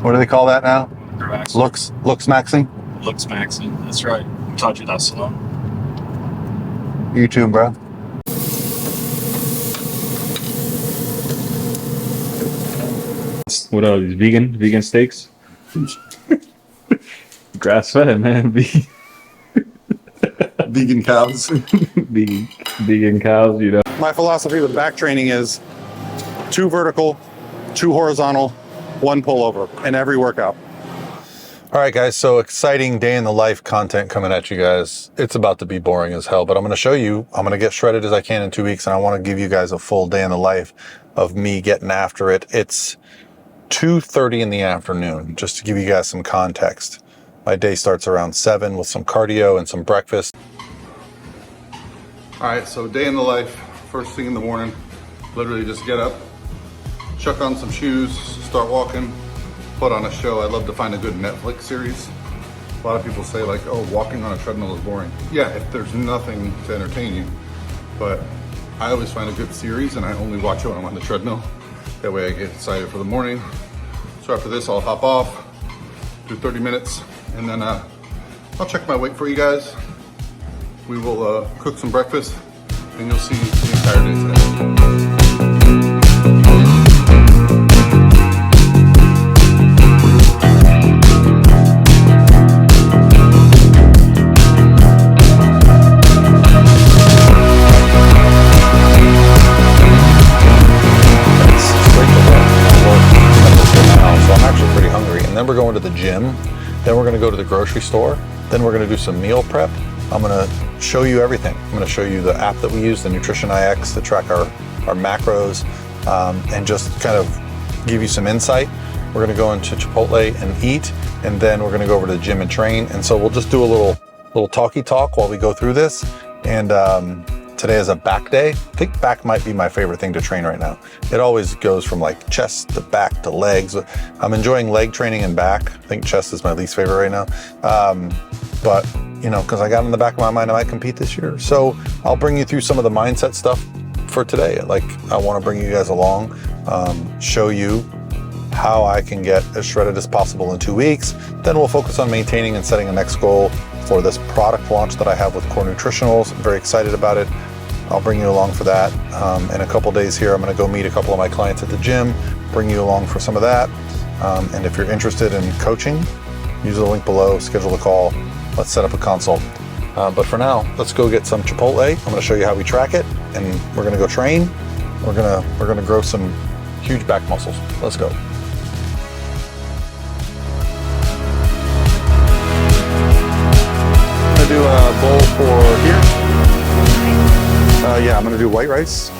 What do they call that now? Looks maxing? Looks maxing. That's right. I taught you that, Salon. YouTube, bro. What are these vegan steaks? Grass fed, man. Vegan cows. vegan cows, you know. My philosophy with back training is 2 vertical, 2 horizontal, 1 pullover in every workout. All right, guys, so exciting day in the life content coming at you guys. It's about to be boring as hell, but I'm going to show you, I'm going to get shredded as I can in 2 weeks, and I want to give you guys a full day in the life of me getting after it. It's 2:30 in the afternoon, just to give you guys some context. My day starts around 7 with some cardio and some breakfast. All right, so day in the life, first thing in the morning, literally just get up, chuck on some shoes, start walking, put on a show. I love to find a good Netflix series. A lot of people say like, oh, walking on a treadmill is boring. Yeah, if there's nothing to entertain you, but I always find a good series and I only watch it when I'm on the treadmill. That way I get excited for the morning. So after this, I'll hop off, do 30 minutes, and then I'll check my weight for you guys. We will cook some breakfast, and you'll see the entire day today. Then we're going to the gym, then we're going to go to the grocery store, then we're going to do some meal prep. I'm going to show you everything. I'm going to show you the app that we use, the Nutrition IX, to track our macros, and just kind of give you some insight. We're going to go into Chipotle and eat, and then we're going to go over to the gym and train. And so we'll just do a little talky talk while we go through this. And today is a back day. I think back might be my favorite thing to train right now. It always goes from like chest to back to legs. I'm enjoying leg training and back. I think chest is my least favorite right now. But you know, because I got in the back of my mind I might compete this year. So I'll bring you through some of the mindset stuff for today. Like I want to bring you guys along, show you how I can get as shredded as possible in 2 weeks. Then we'll focus on maintaining and setting a next goal for this product launch that I have with Core Nutritionals. I'm very excited about it. I'll bring you along for that. In a couple days here, I'm gonna go meet a couple of my clients at the gym, bring you along for some of that. And if you're interested in coaching, use the link below, schedule a call, let's set up a consult. But for now, let's go get some Chipotle. I'm gonna show you how we track it, and we're gonna go train. We're gonna grow some huge back muscles. Let's go. I'm gonna do a bowl for here. Yeah, I'm gonna do white rice.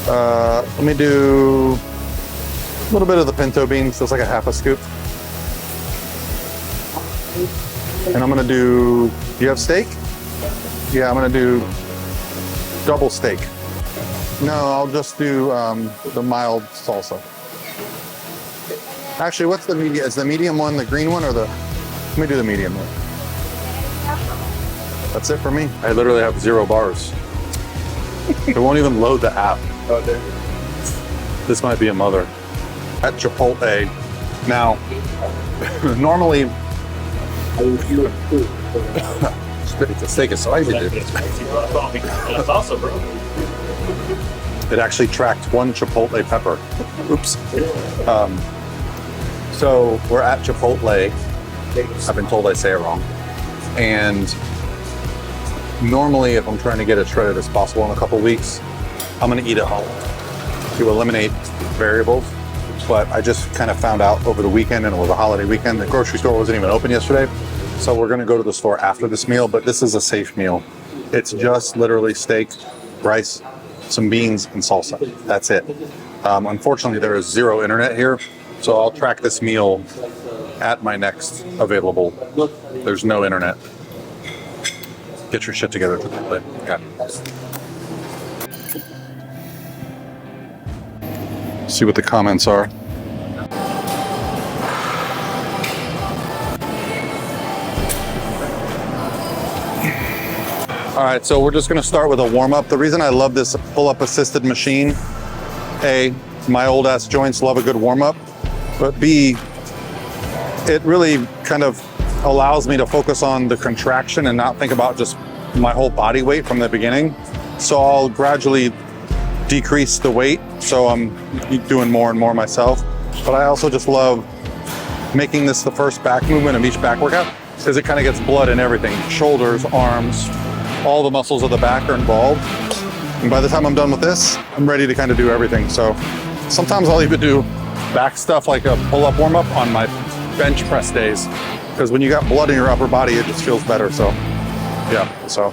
Let me do a little bit of the pinto beans, just like a half a scoop. And I'm gonna do you have steak? Yeah, I'm gonna do double steak. No, I'll just do the mild salsa. Actually, what's the medium? Is the medium one the green one or the? Let me do the medium one. That's it for me. I literally have 0 bars. It won't even load the app. This might be a mother. At Chipotle, now, normally, the steak is spicy, dude. That's awesome, bro. It actually tracked 1 Chipotle pepper. Oops. So we're at Chipotle. I've been told I say it wrong. And normally, if I'm trying to get as shredded as possible in a couple weeks, I'm gonna eat at home to eliminate variables. But I just kind of found out over the weekend, and it was a holiday weekend, the grocery store wasn't even open yesterday. So we're gonna go to the store after this meal, but this is a safe meal. It's just literally steak, rice, some beans, and salsa. That's it. Unfortunately, there is 0 internet here, so I'll track this meal at my next available. There's no internet. Get your shit together. Yeah. See what the comments are. All right, so we're just gonna start with a warm up. The reason I love this pull-up assisted machine, my old ass joints love a good warm up. but B, it really kind of allows me to focus on the contraction and not think about just my whole body weight from the beginning. So I'll gradually decrease the weight, so I'm doing more and more myself. But I also just love making this the first back movement of each back workout, because it kind of gets blood in everything. Shoulders, arms, all the muscles of the back are involved. And by the time I'm done with this, I'm ready to kind of do everything. So sometimes I'll even do back stuff like a pull-up warm-up on my bench press days, because when you got blood in your upper body, it just feels better. So yeah, so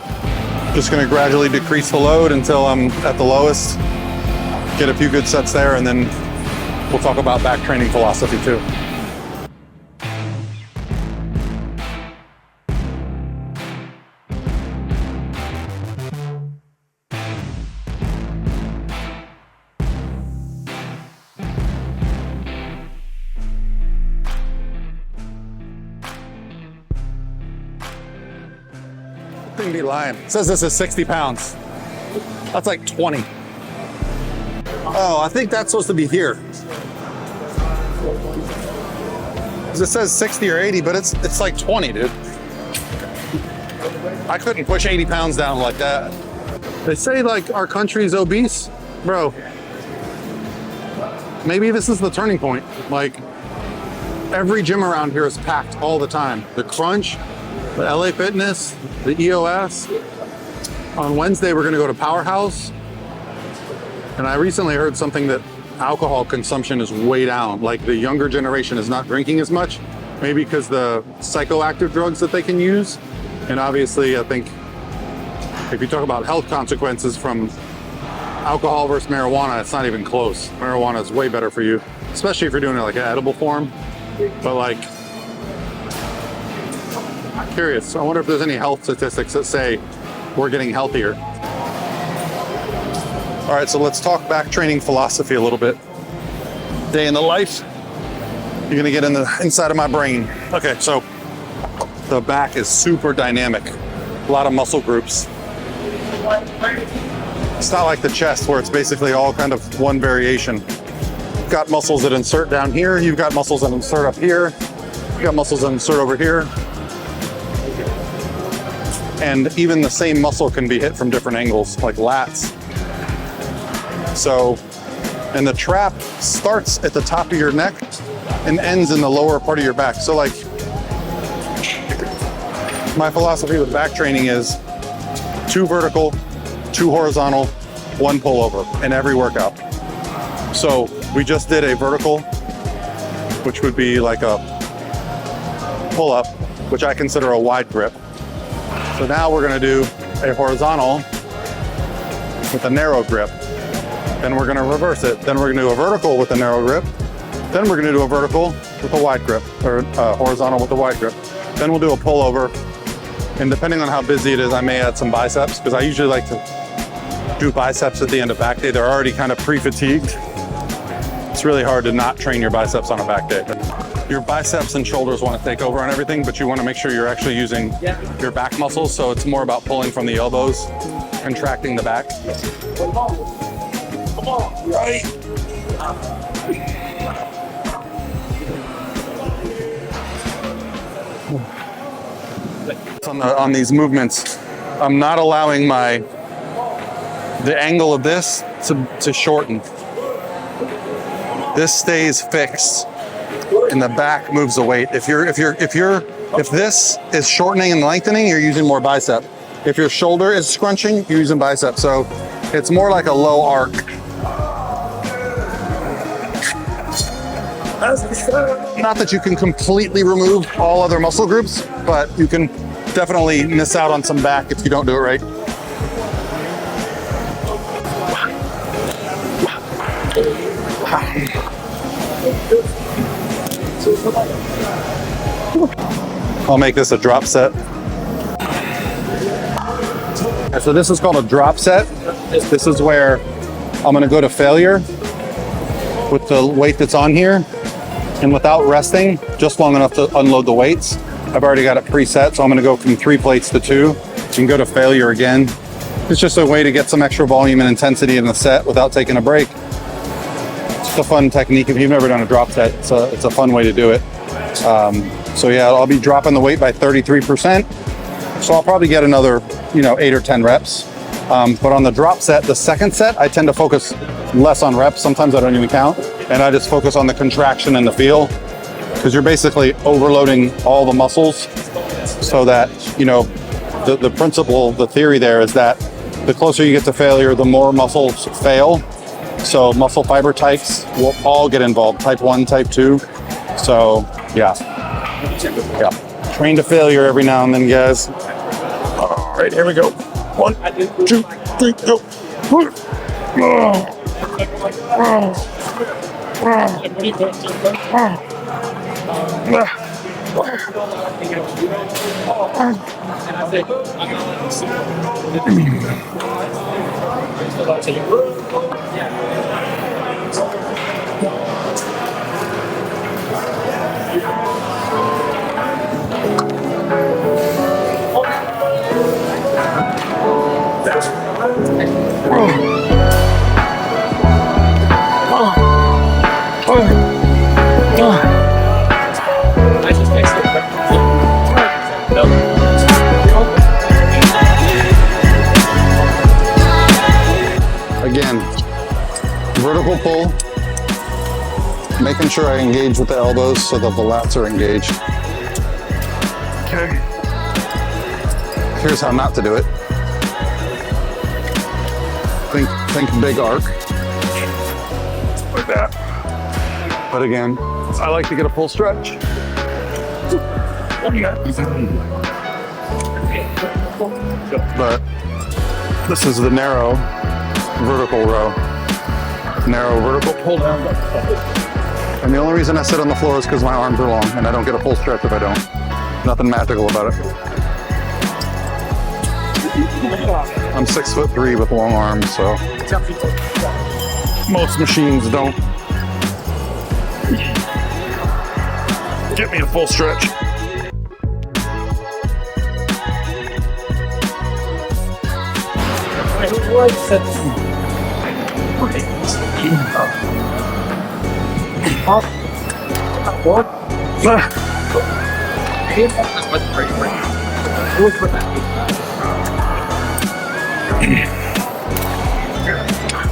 just gonna gradually decrease the load until I'm at the lowest, get a few good sets there, and then we'll talk about back training philosophy too. Thing be lying. It says this is 60 pounds. That's like 20. Oh, I think that's supposed to be here. 'Cause it says 60 or 80, but it's like 20, dude. I couldn't push 80 pounds down like that. They say like our country's obese. Bro, maybe this is the turning point. Like every gym around here is packed all the time. The Crunch, the LA Fitness, the EOS. On Wednesday, we're gonna go to Powerhouse. And I recently heard something that alcohol consumption is way down. Like the younger generation is not drinking as much, maybe because the psychoactive drugs that they can use. And obviously, I think if you talk about health consequences from alcohol versus marijuana, it's not even close. Marijuana is way better for you, especially if you're doing it like an edible form. But like, I'm curious. I wonder if there's any health statistics that say we're getting healthier. All right, so let's talk back training philosophy a little bit. Day in the life. You're gonna get in the inside of my brain. Okay, so the back is super dynamic. A lot of muscle groups. It's not like the chest where it's basically all kind of one variation. You've got muscles that insert down here. You've got muscles that insert up here. You've got muscles that insert over here. And even the same muscle can be hit from different angles, like lats. So, and the trap starts at the top of your neck and ends in the lower part of your back. So like, my philosophy with back training is 2 vertical, 2 horizontal, 1 pullover in every workout. So we just did a vertical, which would be like a pull-up, which I consider a wide grip. So now we're gonna do a horizontal with a narrow grip. Then we're gonna reverse it. Then we're gonna do a vertical with a narrow grip. Then we're gonna do a vertical with a wide grip, or horizontal with a wide grip. Then we'll do a pullover. And depending on how busy it is, I may add some biceps, because I usually like to do biceps at the end of back day. They're already kind of pre-fatigued. It's really hard to not train your biceps on a back day. Your biceps and shoulders want to take over on everything, but you want to make sure you're actually using your back muscles. So it's more about pulling from the elbows, contracting the back. Right. On these movements, I'm not allowing the angle of this to shorten. This stays fixed, and the back moves the weight. If this is shortening and lengthening, you're using more bicep. If your shoulder is scrunching, you're using bicep. So it's more like a low arc. Not that you can completely remove all other muscle groups, but you can definitely miss out on some back if you don't do it right. I'll make this a drop set. So this is called a drop set. This is where I'm gonna go to failure with the weight that's on here, and without resting just long enough to unload the weights. I've already got it preset, so I'm gonna go from 3 plates to 2 and go to failure again. It's just a way to get some extra volume and intensity in the set without taking a break. It's a fun technique. If you've never done a drop set, it's a fun way to do it. So yeah, I'll be dropping the weight by 33%. So I'll probably get another, 8 or 10 reps. But on the drop set, the second set, I tend to focus less on reps. Sometimes I don't even count. And I just focus on the contraction and the feel, because you're basically overloading all the muscles so that, the principle, the theory there is that the closer you get to failure, the more muscles fail. So muscle fiber types will all get involved, type 1, type 2. So yeah. Train to failure every now and then, guys. All right, here we go. 1, 2, 3, go. Again, vertical pull, making sure I engage with the elbows so that the lats are engaged. Okay. Here's how not to do it. Think big arc, like that. But again, I like to get a full stretch. But this is the narrow vertical row. Narrow vertical pull down. And the only reason I sit on the floor is because my arms are long and I don't get a full stretch if I don't. Nothing magical about it. I'm 6'3" with long arms, so most machines don't get me a full stretch.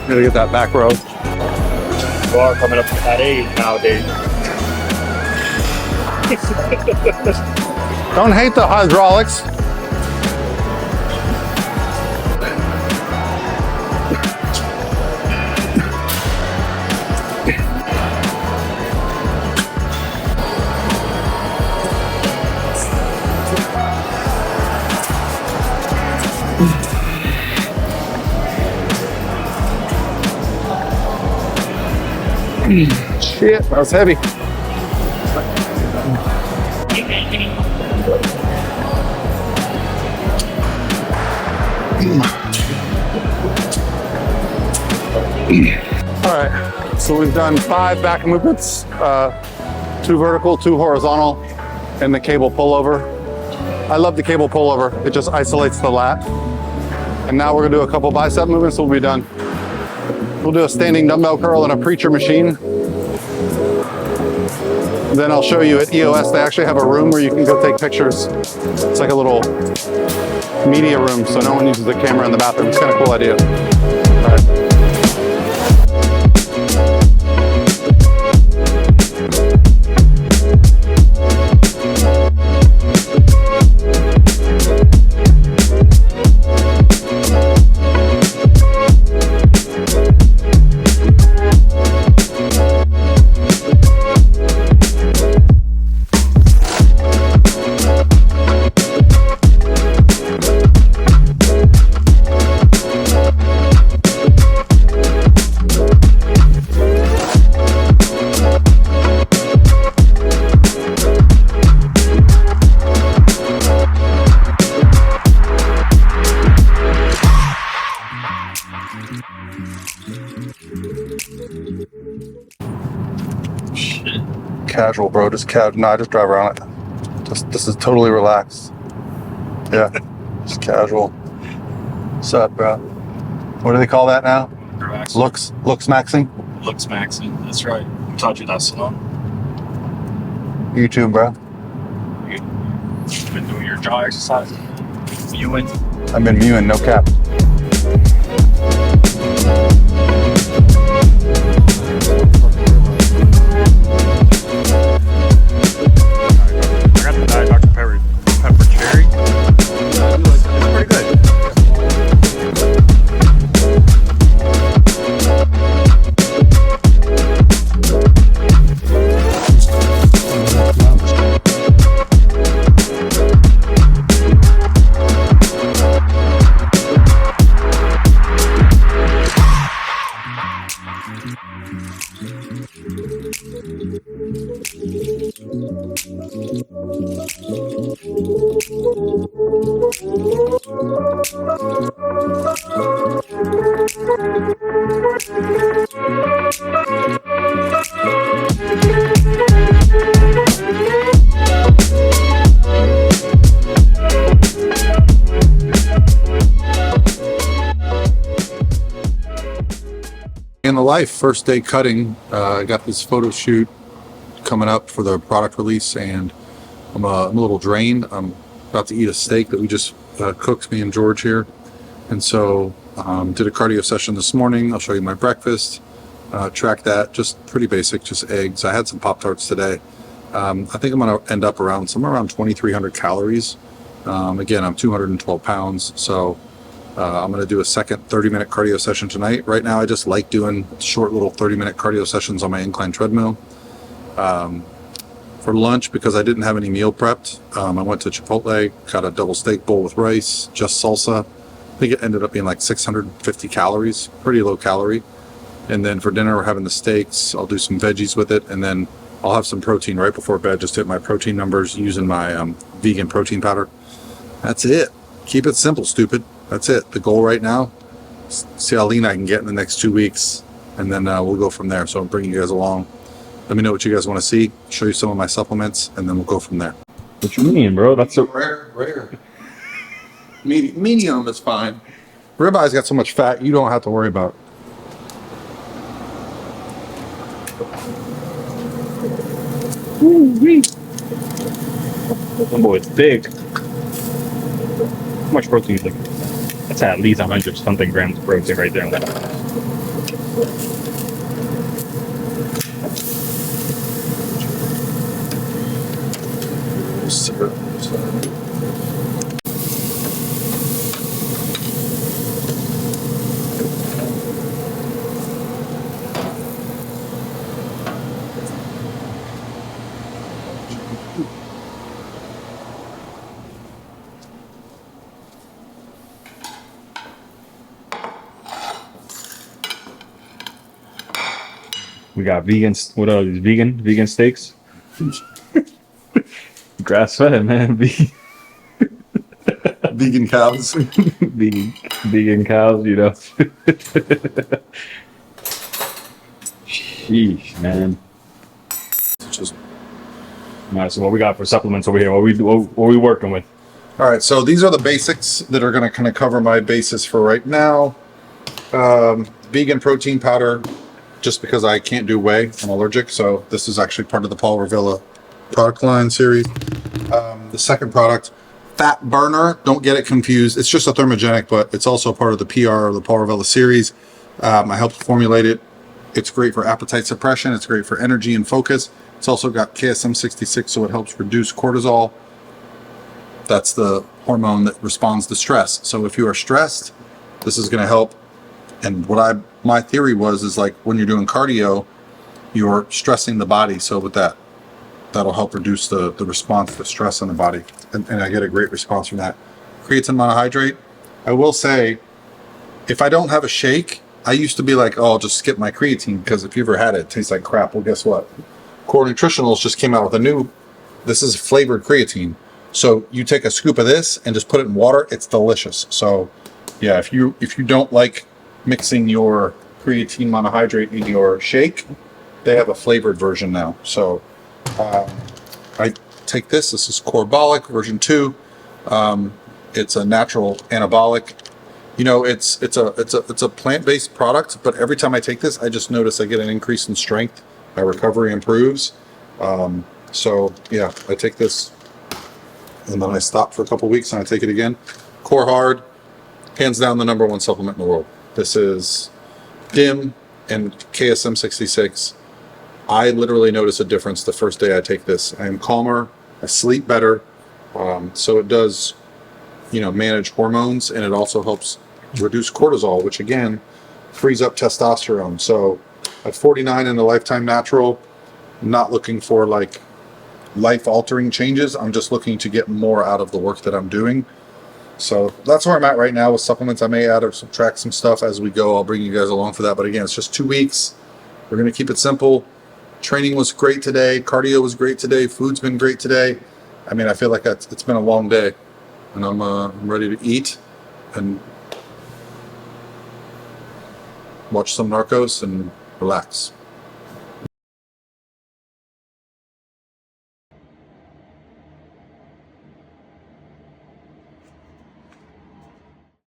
Gotta get that back row. Bar coming up at 8 nowadays. Don't hate the hydraulics. Shit, that was heavy. All right, so we've done 5 back movements, 2 vertical, 2 horizontal, and the cable pullover. I love the cable pullover. It just isolates the lat. And now we're gonna do a couple bicep movements, we'll be done. We'll do a standing dumbbell curl and a preacher machine. Then I'll show you at EOS, they actually have a room where you can go take pictures. It's like a little media room, so no one uses the camera in the bathroom. It's kind of a cool idea. All right. Casual, bro. Just casual. No, I just drive around it. This is totally relaxed. Yeah, just casual. What's up, bro? What do they call that now? Relax. Looks maxing. looks maxing. That's right. Who taught you that, Salon? YouTube, bro. You've been doing your jaw exercise? Mewing? I've been mewing, no cap. I got the Diet Dr. Pepper Cherry. It's pretty good. In the life, first day cutting. I got this photo shoot coming up for the product release, and I'm a little drained. I'm about to eat a steak that we just cooked, me and George here, and so did a cardio session this morning. I'll show you my breakfast. Track that, just pretty basic, just eggs. I had some Pop-Tarts today. I think I'm going to end up around somewhere around 2,300 calories. Again, I'm 212 pounds, so I'm going to do a second 30-minute cardio session tonight. Right now, I just like doing short little 30-minute cardio sessions on my incline treadmill. For lunch, because I didn't have any meal prepped, I went to Chipotle, got a double steak bowl with rice, just salsa. I think it ended up being like 650 calories, pretty low calorie. And then for dinner, we're having the steaks. I'll do some veggies with it, and then I'll have some protein right before bed, just hit my protein numbers using my vegan protein powder. That's it. Keep it simple, stupid. That's it. The goal right now, see how lean I can get in the next 2 weeks, and then we'll go from there. So I'm bringing you guys along. Let me know what you guys want to see. Show you some of my supplements, and then we'll go from there. What you mean, bro? That's so rare. Medium is fine. Ribeye's got so much fat, you don't have to worry about it. Woo-wee. That boy is big. How much protein is it? That's at least 100 something grams of protein right there. We got vegan. What are these? Vegan steaks. Grass fed, man. Vegan cows. vegan cows. You know. Sheesh, man. Just All right. So what we got for supplements over here? What we working with? all right. So these are the basics that are going to kind of cover my basis for right now. Vegan protein powder. Just because I can't do whey, I'm allergic, so this is actually part of the Paul Revilla product line series. The second product, Fat Burner, don't get it confused. It's just a thermogenic, but it's also part of the PR or the Paul Revilla series. I helped formulate it. It's great for appetite suppression. It's great for energy and focus. It's also got KSM 66, so it helps reduce cortisol. That's the hormone that responds to stress. So if you are stressed, this is going to help. And what my theory is like when you're doing cardio, you're stressing the body. So with that'll help reduce the response to stress in the body. And I get a great response from that. Creatine monohydrate. I will say, if I don't have a shake, I used to be like, oh, I'll just skip my creatine because if you ever had it, it tastes like crap. Well, guess what? Core Nutritionals just came out with this is flavored creatine. So you take a scoop of this and just put it in water. It's delicious. So yeah, if you don't like mixing your creatine monohydrate in your shake, they have a flavored version now. So I take this. This is Corbolic version 2. It's a natural anabolic. You know, it's a plant-based product, but every time I take this, I just notice I get an increase in strength. My recovery improves. So yeah, I take this and then I stop for a couple weeks and I take it again. Core Hard, hands down the #1 supplement in the world. This is DIM and KSM 66. I literally notice a difference the first day I take this. I am calmer, I sleep better. So it does, you know, manage hormones, and it also helps reduce cortisol, which again frees up testosterone. So at 49 in the Lifetime Natural, I'm not looking for like life-altering changes. I'm just looking to get more out of the work that I'm doing. So that's where I'm at right now with supplements. I may add or subtract some stuff as we go. I'll bring you guys along for that. But again, it's just 2 weeks. We're going to keep it simple. Training was great today. Cardio was great today. Food's been great today. I mean, I feel like it's been a long day, and I'm ready to eat and watch some Narcos and relax.